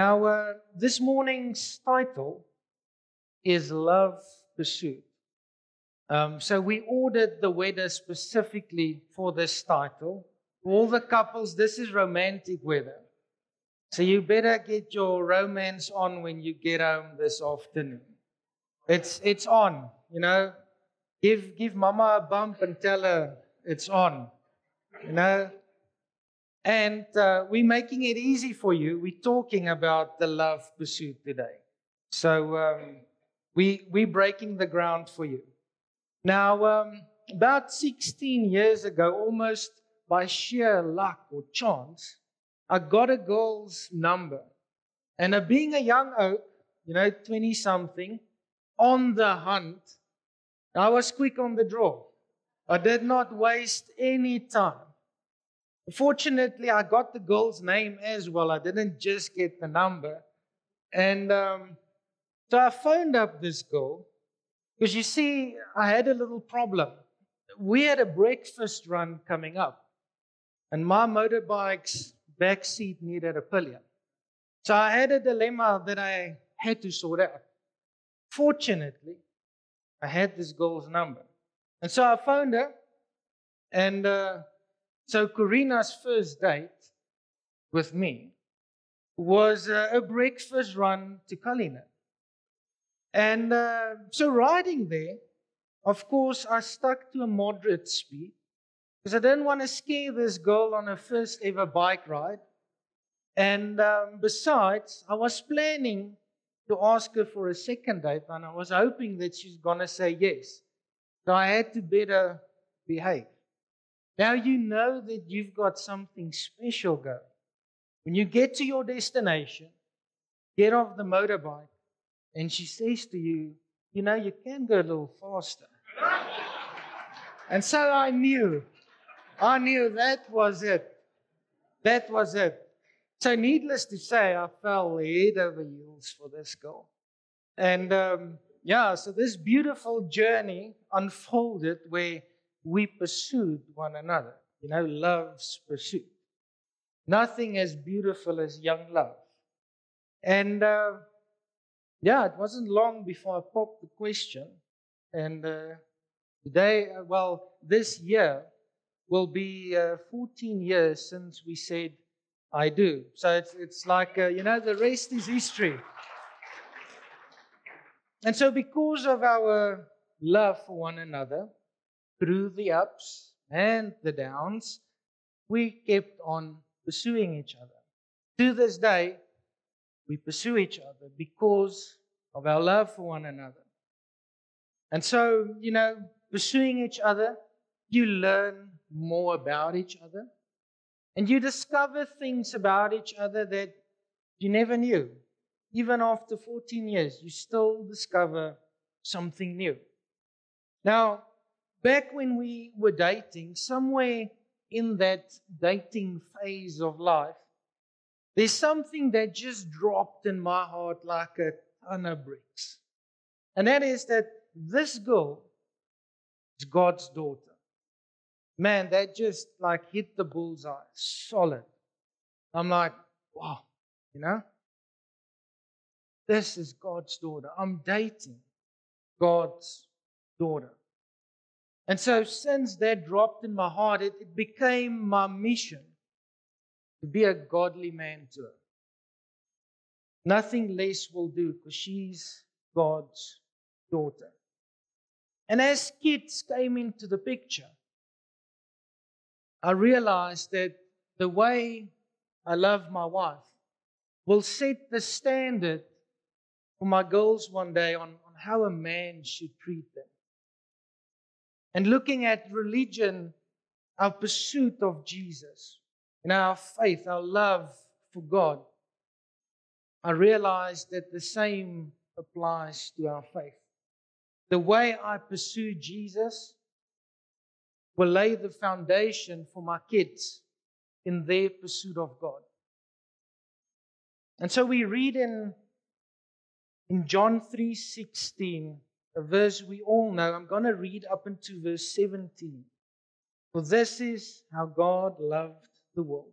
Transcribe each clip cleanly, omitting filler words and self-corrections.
Now, this morning's title is Love Pursuit. So we ordered the weather specifically for this title. All the couples, this is romantic weather. So you better get your romance on when you get home this afternoon. It's on, you know. Give mama a bump and tell her it's on, you know. And we're making it easy for you. We're talking about the love pursuit today. So we're breaking the ground for you. Now, about 16 years ago, almost by sheer luck or chance, I got a girl's number. And being a young oak, 20-something, on the hunt, I was quick on the draw. I did not waste any time. Fortunately, I got the girl's name as well. I didn't just get the number. And so I phoned up this girl because, you see, I had a little problem. We had a breakfast run coming up, and my motorbike's back seat needed a pillion. So I had a dilemma that I had to sort out. Fortunately, I had this girl's number. And so I phoned her, and so Corina's first date with me was a breakfast run to Cullinan. And so riding there, of course, I stuck to a moderate speed because I didn't want to scare this girl on her first ever bike ride. And besides, I was planning to ask her for a second date, and I was hoping that she's going to say yes. So I had to better behave. Now you know that you've got something special going. When you get to your destination, get off the motorbike, and she says to you, you can go a little faster. And so I knew that was it. That was it. So needless to say, I fell head over heels for this girl. And so this beautiful journey unfolded where we pursued one another. Love's pursuit. Nothing as beautiful as young love. And it wasn't long before I popped the question. And this year will be 14 years since we said, I do. So it's like, the rest is history. And so because of our love for one another, through the ups and the downs, we kept on pursuing each other. To this day, we pursue each other because of our love for one another. And so, pursuing each other, you learn more about each other. And you discover things about each other that you never knew. Even after 14 years, you still discover something new. Now, back when we were dating, somewhere in that dating phase of life, there's something that just dropped in my heart like a ton of bricks. And that is that this girl is God's daughter. Man, that just like hit the bullseye, solid. I'm like, wow, this is God's daughter. I'm dating God's daughter. And so since that dropped in my heart, it became my mission to be a godly man to her. Nothing less will do because she's God's daughter. And as kids came into the picture, I realized that the way I love my wife will set the standard for my girls one day on how a man should treat them. And looking at religion, our pursuit of Jesus, and our faith, our love for God, I realized that the same applies to our faith. The way I pursue Jesus will lay the foundation for my kids in their pursuit of God. And so we read in John 3:16, a verse we all know. I'm going to read up into verse 17. For this is how God loved the world.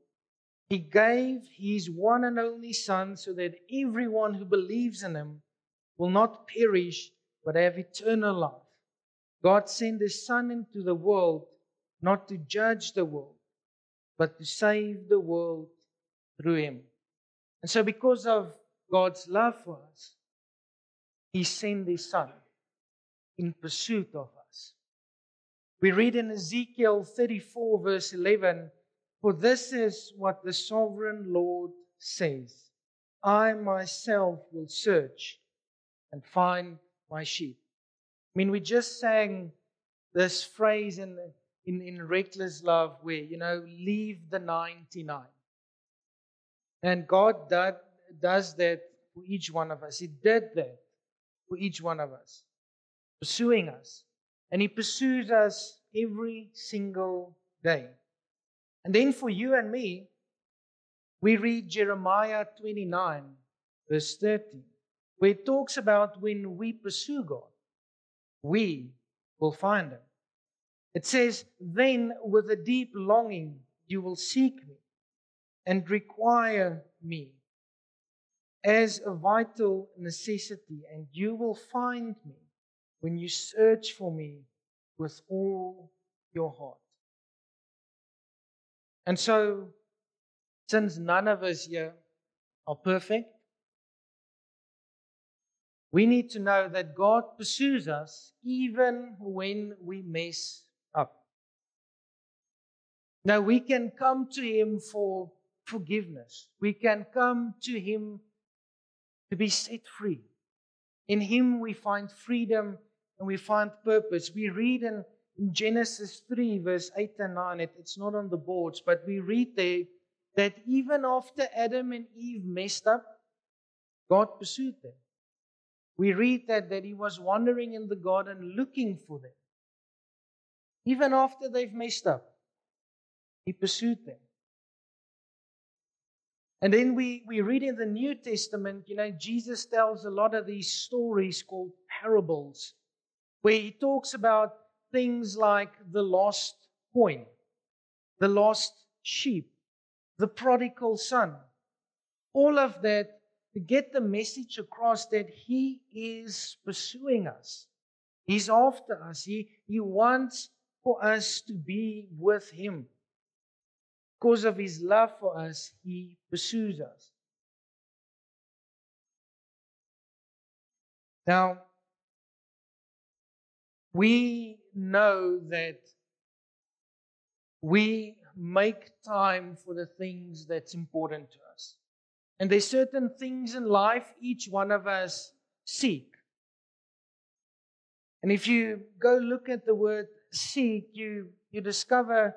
He gave His one and only Son so that everyone who believes in Him will not perish but have eternal life. God sent His Son into the world not to judge the world, but to save the world through Him. And so because of God's love for us, He sent His Son in pursuit of us. We read in Ezekiel 34 verse 11, "For this is what the sovereign Lord says, I myself will search and find my sheep." I mean, we just sang this phrase in Reckless Love where, leave the 99. And God does that for each one of us. He did that for each one of us, pursuing us. And He pursues us every single day. And then for you and me, we read Jeremiah 29, verse 13, where it talks about when we pursue God, we will find Him. It says, "Then with a deep longing you will seek me and require me as a vital necessity, and you will find me when you search for me with all your heart." And so, since none of us here are perfect, we need to know that God pursues us even when we mess up. Now, we can come to Him for forgiveness. We can come to Him to be set free. In Him we find freedom and we find purpose. We read in Genesis 3, verse 8 and 9, it's not on the boards, but we read there that even after Adam and Eve messed up, God pursued them. We read that He was wandering in the garden looking for them. Even after they've messed up, He pursued them. And then we read in the New Testament, Jesus tells a lot of these stories called parables, where He talks about things like the lost coin, the lost sheep, the prodigal son. All of that to get the message across that He is pursuing us. He's after us. He wants for us to be with Him. Because of His love for us, He pursues us. Now, we know that we make time for the things that's important to us. And there's certain things in life each one of us seek. And if you go look at the word seek, you discover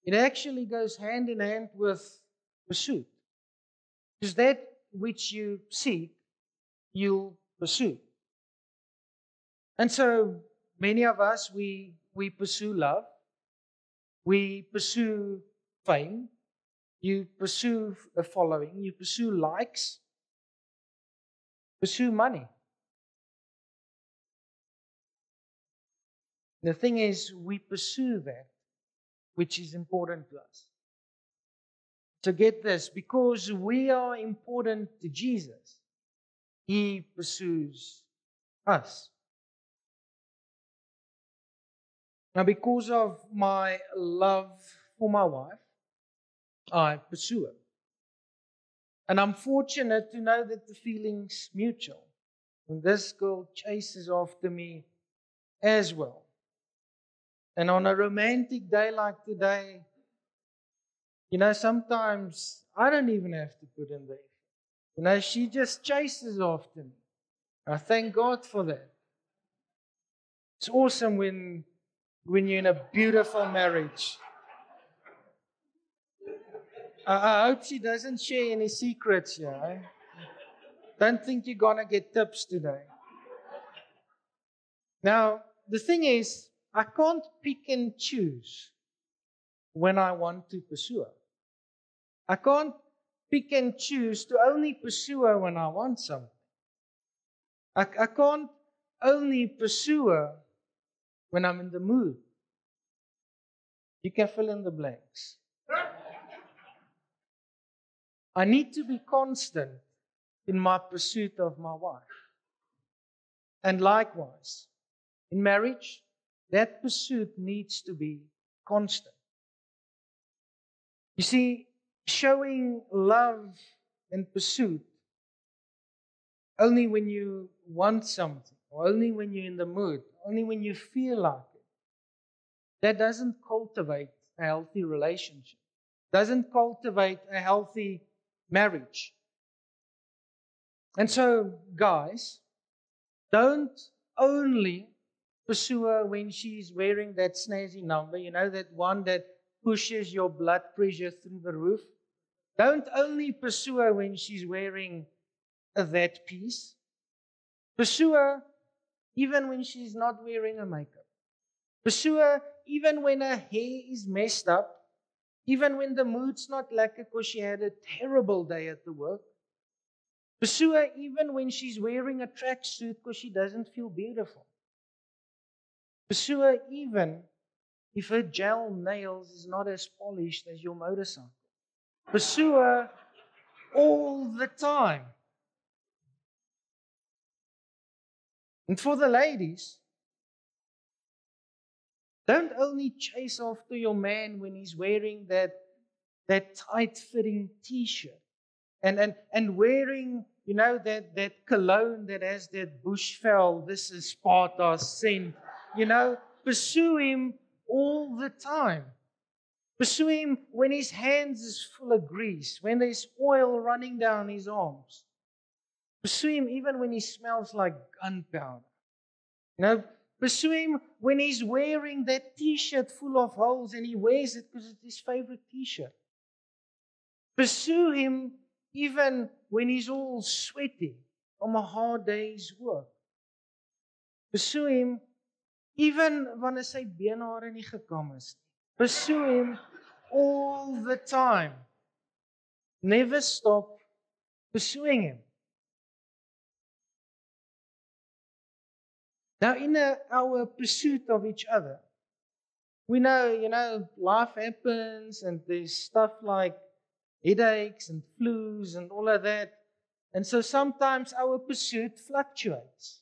it actually goes hand in hand with pursuit. Because that which you seek, you'll pursue. And so many of us, we pursue love. We pursue fame. You pursue a following. You pursue likes. Pursue money. The thing is, we pursue that which is important to us. So get this, because we are important to Jesus, He pursues us. Now, because of my love for my wife, I pursue her. And I'm fortunate to know that the feeling's mutual. And this girl chases after me as well. And on a romantic day like today, sometimes I don't even have to put in the effort. She just chases after me. I thank God for that. It's awesome when you're in a beautiful marriage. I hope she doesn't share any secrets here. Eh? Don't think you're going to get tips today. Now, the thing is, I can't pick and choose when I want to pursue her. I can't pick and choose to only pursue her when I want something. I can't only pursue her when I'm in the mood. You can fill in the blanks. I need to be constant in my pursuit of my wife. And likewise, in marriage, that pursuit needs to be constant. You see, showing love and pursuit only when you want something, or only when you're in the mood, only when you feel like it, that doesn't cultivate a healthy relationship, doesn't cultivate a healthy marriage. And so, guys, don't only pursue her when she's wearing that snazzy number, that one that pushes your blood pressure through the roof. Don't only pursue her when she's wearing that piece. Pursue her even when she's not wearing her makeup. Pursue her even when her hair is messed up, even when the mood's not lekker because she had a terrible day at the work. Pursue her even when she's wearing a tracksuit because she doesn't feel beautiful. Pursue her even if her gel nails is not as polished as your motorcycle. Pursue her all the time. And for the ladies, don't only chase after your man when he's wearing that tight-fitting t-shirt and wearing, that cologne that has that Bushveld, this is Sparta scent. Pursue him all the time. Pursue him when his hands is full of grease, when there's oil running down his arms. Pursue him even when he smells like gunpowder. Pursue him when he's wearing that t-shirt full of holes and he wears it because it's his favorite t-shirt. Pursue him even when he's all sweaty from a hard day's work. Pursue him even wanneer sy beenhare nie gekam is nie. Pursue him all the time. Never stop pursuing him. Now, in our pursuit of each other, we know, life happens and there's stuff like headaches and flus and all of that. And so sometimes our pursuit fluctuates.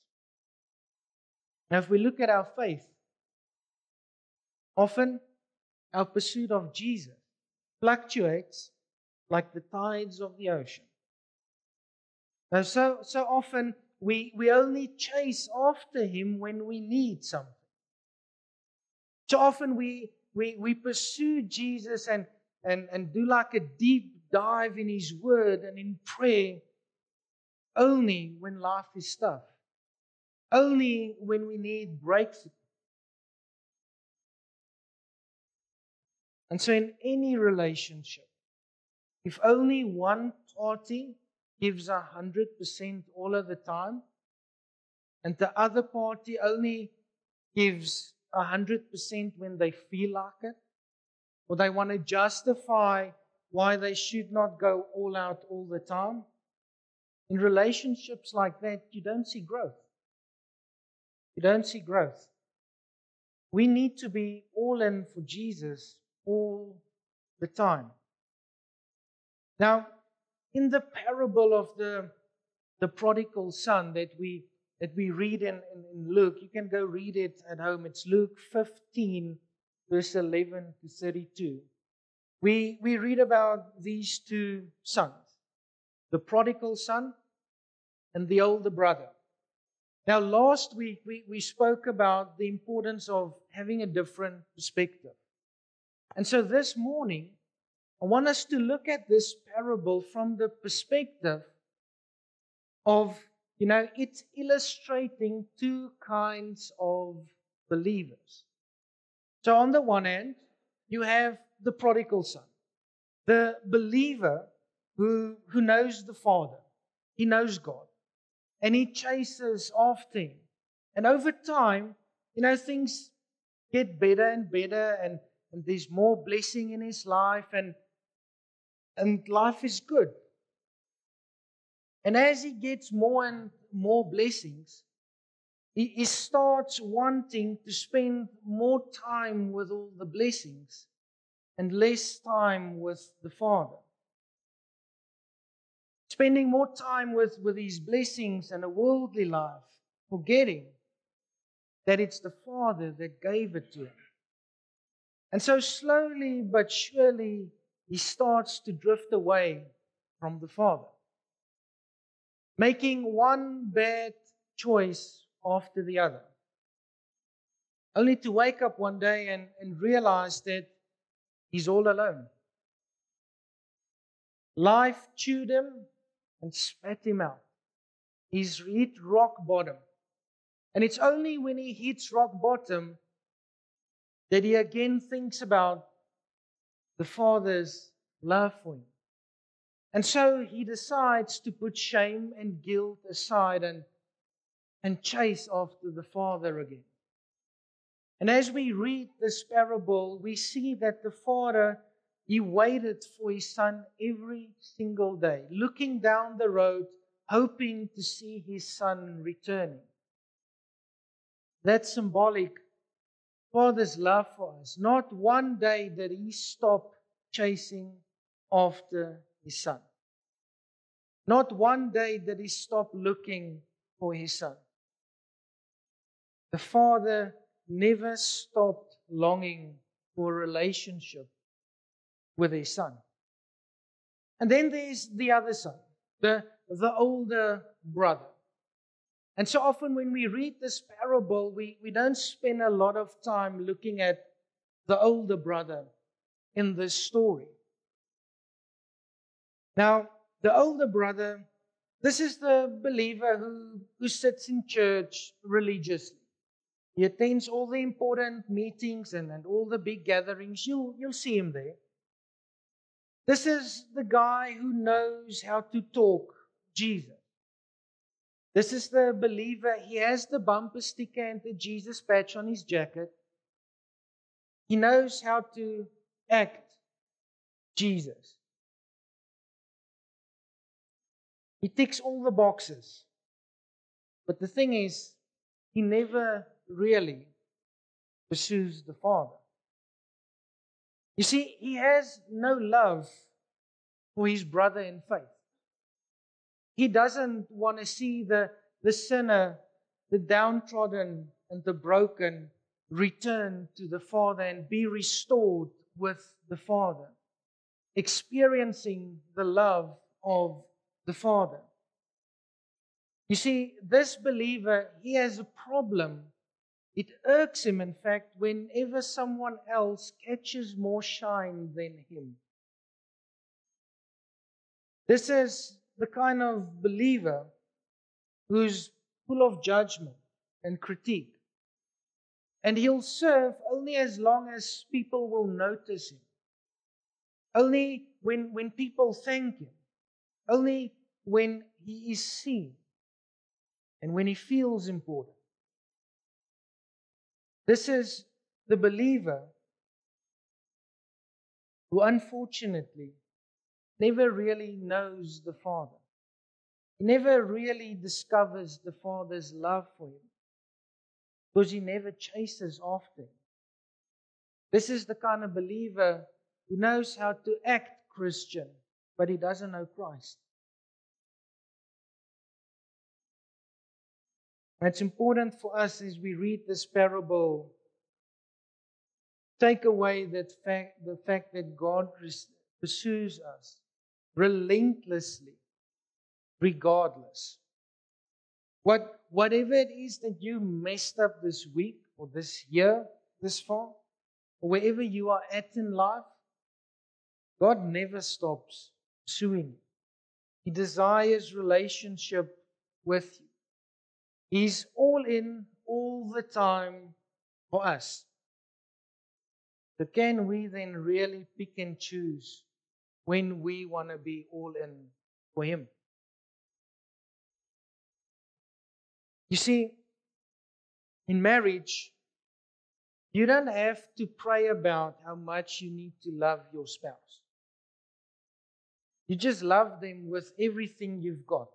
Now, if we look at our faith, often our pursuit of Jesus fluctuates like the tides of the ocean. Now, so often we only chase after him when we need something. So often we pursue Jesus and do like a deep dive in his word and in prayer only when life is tough. Only when we need breakthrough. And so in any relationship, if only one party gives 100% all of the time, and the other party only gives 100% when they feel like it, or they want to justify why they should not go all out all the time, in relationships like that, you don't see growth. You don't see growth. We need to be all in for Jesus all the time. Now, in the parable of the prodigal son that we read in Luke, you can go read it at home. It's Luke 15, verse 11 to 32. We read about these two sons, the prodigal son and the older brother. Now, last week we spoke about the importance of having a different perspective. And so this morning, I want us to look at this parable from the perspective of, it's illustrating two kinds of believers. So on the one hand, you have the prodigal son, the believer who knows the Father. He knows God. And he chases after him. And over time, things get better and better, and there's more blessing in his life, and life is good. And as he gets more and more blessings, he starts wanting to spend more time with all the blessings and less time with the Father. spending more time with his blessings and a worldly life, forgetting that it's the Father that gave it to him. And so slowly but surely, he starts to drift away from the Father, making one bad choice after the other, only to wake up one day and realize that he's all alone. Life chewed him and spat him out. He's hit rock bottom. And it's only when he hits rock bottom that he again thinks about the Father's love for him. And so he decides to put shame and guilt aside and chase after the Father again. And as we read this parable, we see that the Father, he waited for his Son every single day, looking down the road, hoping to see his Son returning. That's symbolic. Father's love for us. Not one day did he stop chasing after his Son. Not one day did he stop looking for his Son. The Father never stopped longing for a relationship with his Son. And then there's the other son, the older brother. And so often when we read this parable, we don't spend a lot of time looking at the older brother in this story. Now, the older brother, this is the believer who sits in church religiously. He attends all the important meetings and all the big gatherings. You'll see him there. This is the guy who knows how to talk Jesus. This is the believer. He has the bumper sticker and the Jesus patch on his jacket. He knows how to act Jesus. He ticks all the boxes. But the thing is, he never really pursues the Father. You see, he has no love for his brother in faith. He doesn't want to see the sinner, the downtrodden and the broken return to the Father and be restored with the Father, experiencing the love of the Father. You see, this believer, he has a problem. It irks him, in fact, whenever someone else catches more shine than him. This is the kind of believer who's full of judgment and critique. And he'll serve only as long as people will notice him. Only when people thank him. Only when he is seen. And when he feels important. This is the believer who unfortunately never really knows the Father. He never really discovers the Father's love for him because he never chases after him. This is the kind of believer who knows how to act Christian, but he doesn't know Christ. And it's important for us as we read this parable, take away the fact that God pursues us relentlessly, regardless. Whatever it is that you messed up this week or this year, this far, or wherever you are at in life, God never stops pursuing you. He desires relationship with you. He's all in all the time for us. So can we then really pick and choose when we want to be all in for Him? You see, in marriage, you don't have to pray about how much you need to love your spouse. You just love them with everything you've got.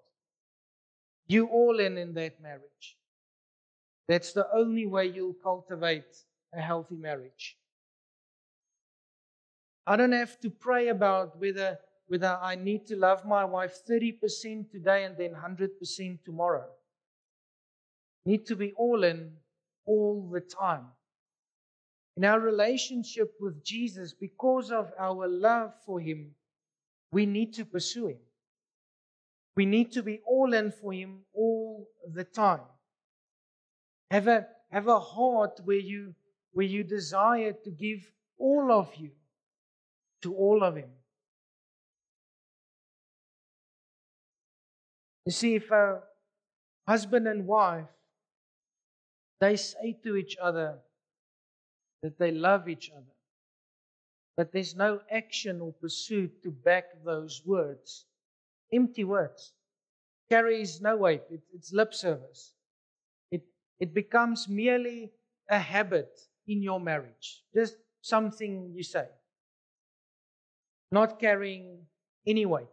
You all in that marriage. That's the only way you'll cultivate a healthy marriage. I don't have to pray about whether I need to love my wife 30% today and then 100% tomorrow. Need to be all in all the time. In our relationship with Jesus, because of our love for Him, we need to pursue Him. We need to be all in for Him all the time. Have a heart where you desire to give all of you to all of Him. You see, if a husband and wife, they say to each other that they love each other, but there's no action or pursuit to back those words, empty words, carries no weight. It's lip service. It becomes merely a habit in your marriage, just something you say, not carrying any weight,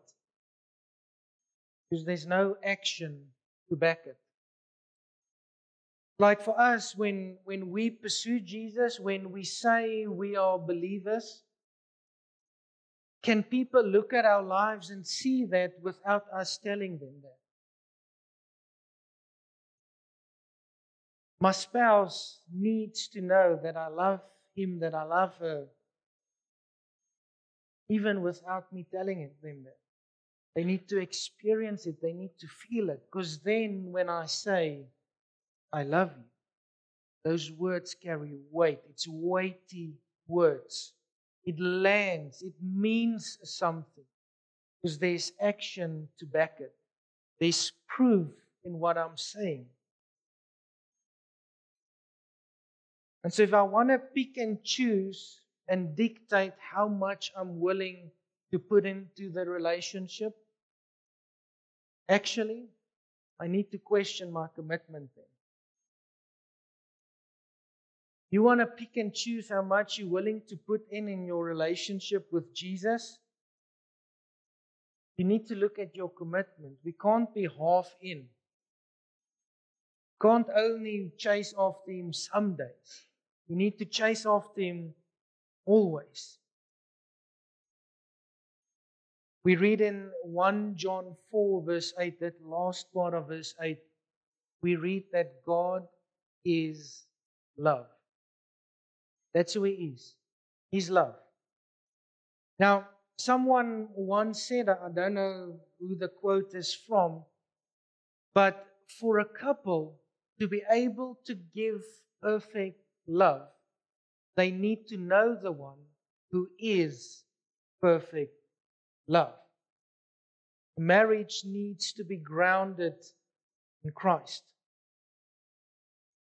because there's no action to back it. Like for us, when we pursue Jesus, when we say we are believers, can people look at our lives and see that without us telling them that? My spouse needs to know that I love him, that I love her, even without me telling them that. They need to experience it. They need to feel it. Because then when I say, I love you, those words carry weight. It's weighty words. It lands. It means something. Because there's action to back it. There's proof in what I'm saying. And so if I want to pick and choose and dictate how much I'm willing to put into the relationship, actually, I need to question my commitment then. You want to pick and choose how much you're willing to put in your relationship with Jesus? You need to look at your commitment. We can't be half in. Can't only chase after Him some days. You need to chase after Him always. We read in 1 John 4 verse 8, that last part of verse 8, we read that God is love. That's who He is. He's love. Now, someone once said, I don't know who the quote is from, but for a couple to be able to give perfect love, they need to know the one who is perfect love. Marriage needs to be grounded in Christ.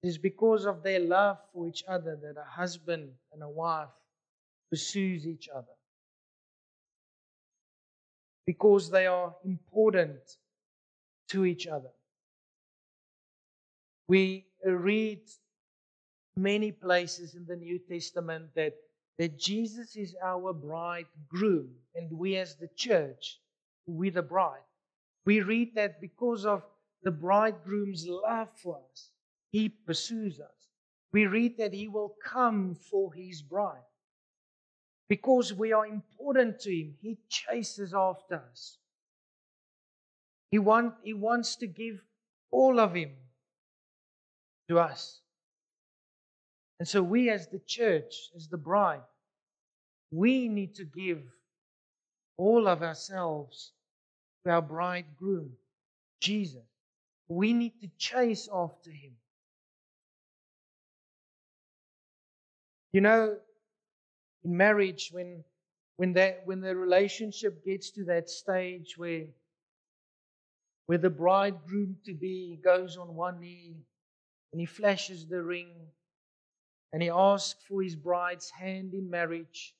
It is because of their love for each other that a husband and a wife pursues each other. Because they are important to each other. We read many places in the New Testament that Jesus is our bridegroom, and we as the church, we're the bride. We read that because of the bridegroom's love for us, He pursues us. We read that He will come for His bride. Because we are important to Him, He chases after us. He wants to give all of Him to us. And so we as the church, as the bride, we need to give all of ourselves to our bridegroom, Jesus. We need to chase after Him. You know, in marriage, when the relationship gets to that stage where the bridegroom to be goes on one knee and he flashes the ring and he asks for his bride's hand in marriage,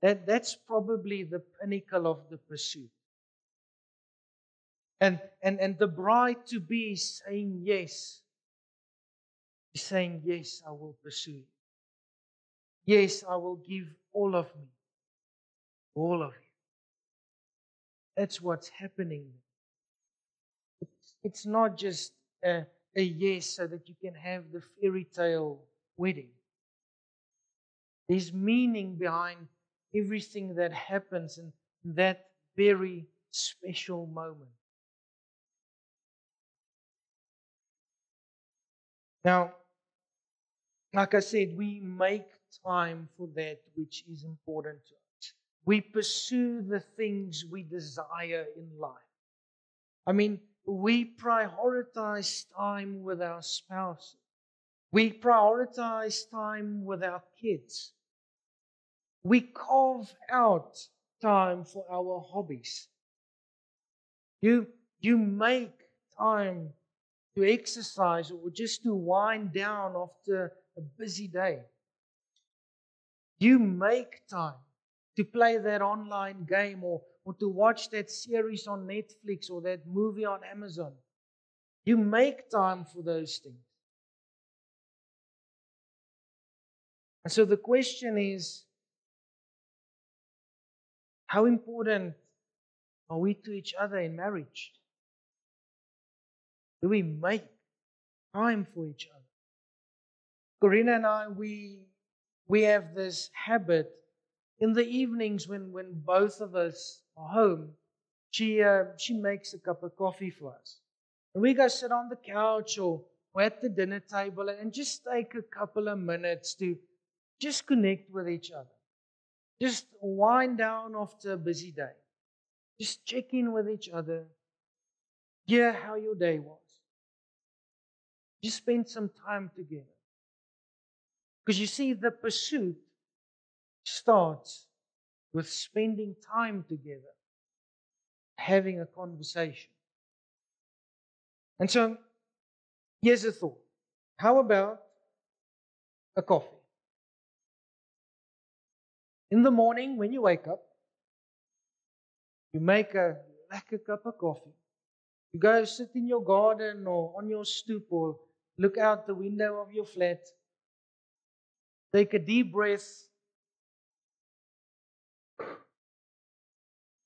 that's probably the pinnacle of the pursuit. And the bride to be saying yes. He's saying, yes, I will pursue you. Yes, I will give all of me. All of you. That's what's happening. It's not just a yes so that you can have the fairy tale wedding. There's meaning behind everything that happens, and in that very special moment. Now, like I said, we make time for that which is important to us. We pursue the things we desire in life. I mean, we prioritize time with our spouses. We prioritize time with our kids. We carve out time for our hobbies. You make time to exercise or just to wind down after a busy day. You make time to play that online game or to watch that series on Netflix or that movie on Amazon. You make time for those things. And so the question is, how important are we to each other in marriage? Do we make time for each other? Corinna and I, we have this habit in the evenings when both of us are home, she makes a cup of coffee for us. And we go sit on the couch or at the dinner table and just take a couple of minutes to just connect with each other. Just wind down after a busy day. Just check in with each other. Hear how your day was. Just spend some time together. Because you see, the pursuit starts with spending time together, having a conversation. And so, here's a thought. How about a coffee? In the morning, when you wake up, you make a lekker cup of coffee. You go sit in your garden or on your stoop or look out the window of your flat. Take a deep breath.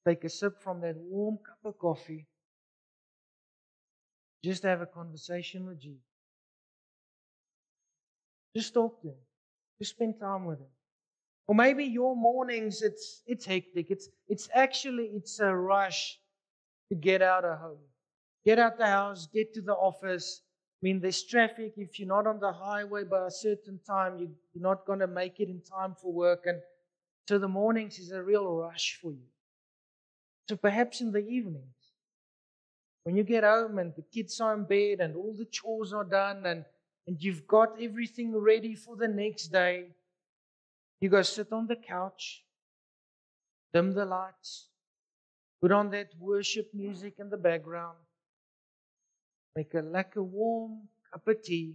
Take a sip from that warm cup of coffee. Just have a conversation with Jesus. Just talk to Him. Just spend time with Him. Or maybe your mornings, it's hectic. It's a rush to get out of home. Get out the house, get to the office. I mean, there's traffic. If you're not on the highway by a certain time, you're not going to make it in time for work. And so the mornings is a real rush for you. So perhaps in the evenings, when you get home and the kids are in bed and all the chores are done and you've got everything ready for the next day, you go sit on the couch, dim the lights, put on that worship music in the background, make a lekker warm cup of tea,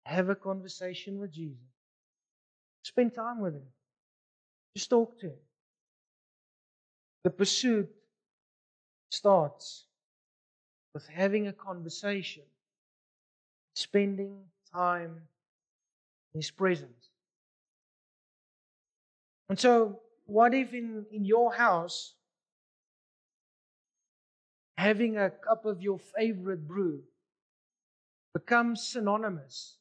have a conversation with Jesus. Spend time with Him. Just talk to Him. The pursuit starts with having a conversation, spending time in His presence. And so, what if in your house, having a cup of your favorite brew becomes synonymous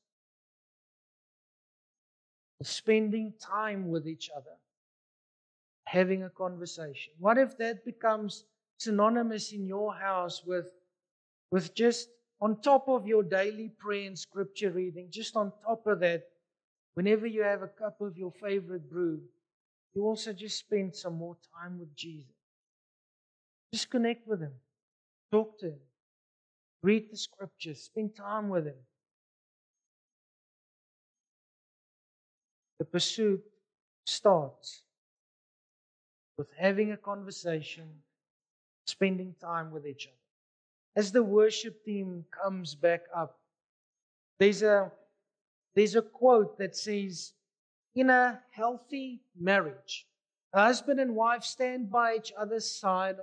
with spending time with each other, having a conversation? What if that becomes synonymous in your house with just on top of your daily prayer and scripture reading, just on top of that, whenever you have a cup of your favorite brew, you also just spend some more time with Jesus. Just connect with Him. Talk to Him. Read the scriptures. Spend time with Him. The pursuit starts with having a conversation, spending time with each other. As the worship team comes back up, there's a quote that says, in a healthy marriage, a husband and wife stand by each other's side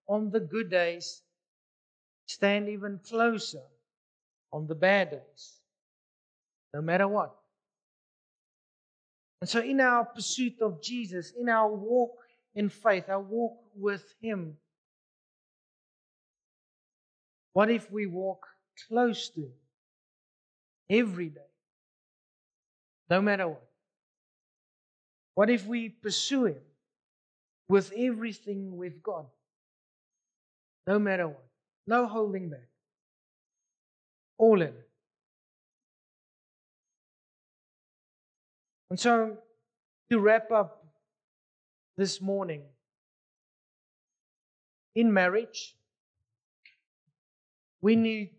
on the good days, stand even closer on the bad days, no matter what. And so in our pursuit of Jesus, in our walk in faith, our walk with Him, what if we walk close to Him every day, no matter what? What if we pursue Him with everything we've got? No matter what. No holding back. All in. And so, to wrap up this morning, in marriage, we need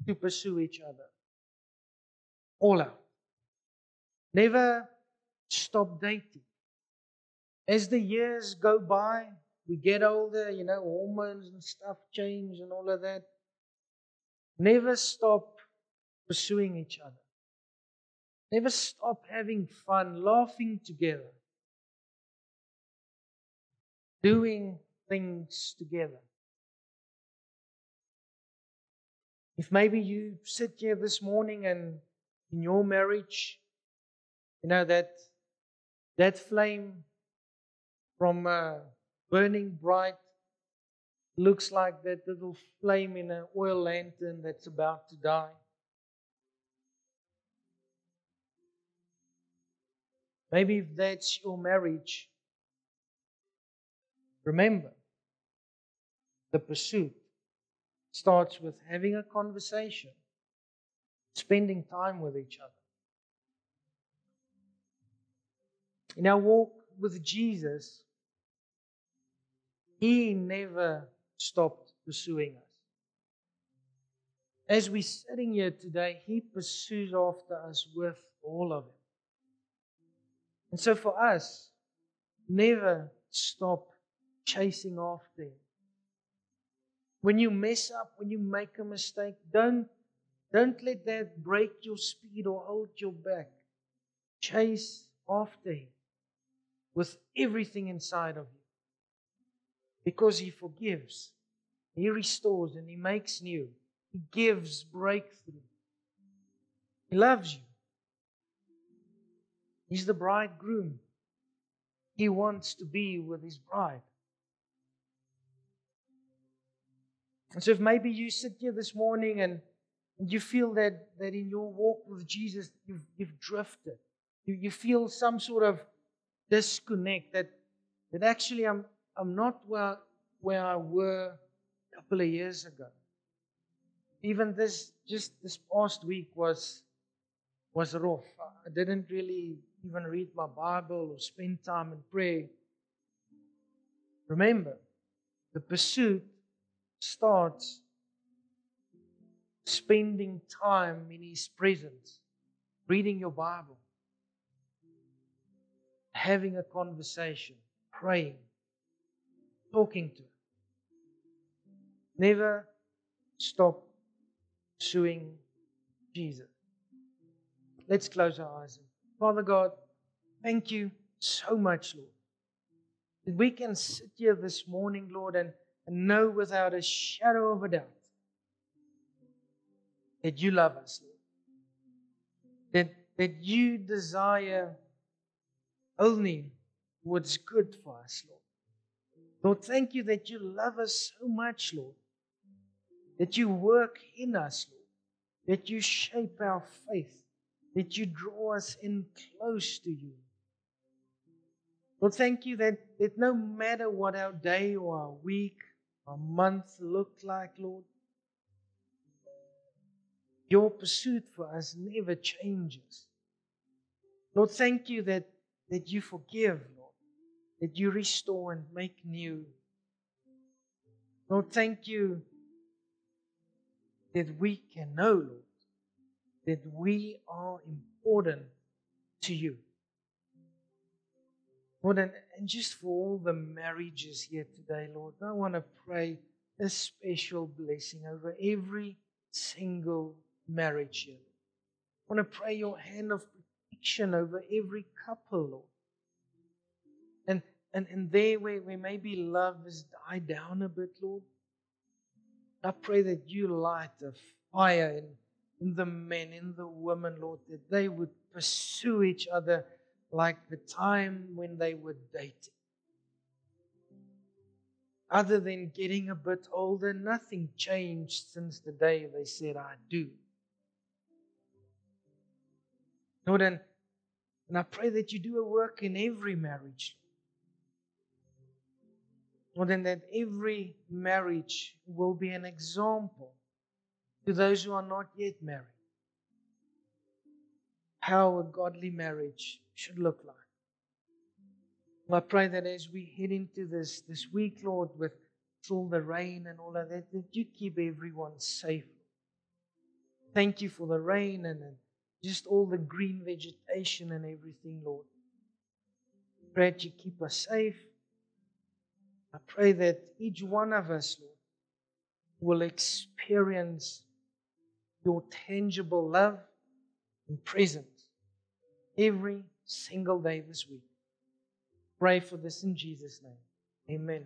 to pursue each other. All out. Never stop dating. As the years go by, we get older, hormones and stuff change and all of that. Never stop pursuing each other. Never stop having fun, laughing together, doing things together. If maybe you sit here this morning and in your marriage, that flame from burning bright looks like that little flame in an oil lantern that's about to die. Maybe if that's your marriage, remember, the pursuit starts with having a conversation, spending time with each other. In our walk with Jesus, He never stopped pursuing us. As we're sitting here today, He pursues after us with all of Him. And so for us, never stop chasing after Him. When you mess up, when you make a mistake, don't let that break your speed or hold your back. Chase after Him with everything inside of you. Because He forgives, He restores, and He makes new. He gives breakthrough. He loves you. He's the bridegroom. He wants to be with His bride. And so if maybe you sit here this morning and you feel that in your walk with Jesus, you've drifted. You feel some sort of disconnect, that actually I'm not where I were a couple of years ago. Even this past week was rough. I didn't really even read my Bible or spend time in prayer. Remember, the pursuit starts spending time in His presence, reading your Bible, having a conversation, praying, talking to Him. Never stop pursuing Jesus. Let's close our eyes. Father God, thank You so much, Lord, that we can sit here this morning, Lord, and know without a shadow of a doubt that You love us, Lord. That You desire only what's good for us, Lord. Lord, thank You that You love us so much, Lord. That You work in us, Lord. That You shape our faith. That You draw us in close to You. Lord, thank You that no matter what our day or our week, our month look like, Lord, Your pursuit for us never changes. Lord, thank You that You forgive, Lord, that You restore and make new. Lord, thank You that we can know, Lord, that we are important to You. Lord, and just for all the marriages here today, Lord, I want to pray a special blessing over every single marriage here. I want to pray Your hand of protection over every couple, Lord. And there where maybe love has died down a bit, Lord, I pray that You light a fire in the men, in the women, Lord, that they would pursue each other like the time when they were dating. Other than getting a bit older, nothing changed since the day they said, I do. Lord, and And I pray that you do a work in every marriage. Lord, and that every marriage will be an example to those who are not yet married. How a godly marriage should look like. I pray that as we head into this week, Lord, with all the rain and all of that you keep everyone safe. Thank you for the rain and just all the green vegetation and everything, Lord. I pray that you keep us safe. I pray that each one of us, Lord, will experience your tangible love and presence every single day this week. Pray for this in Jesus' name. Amen.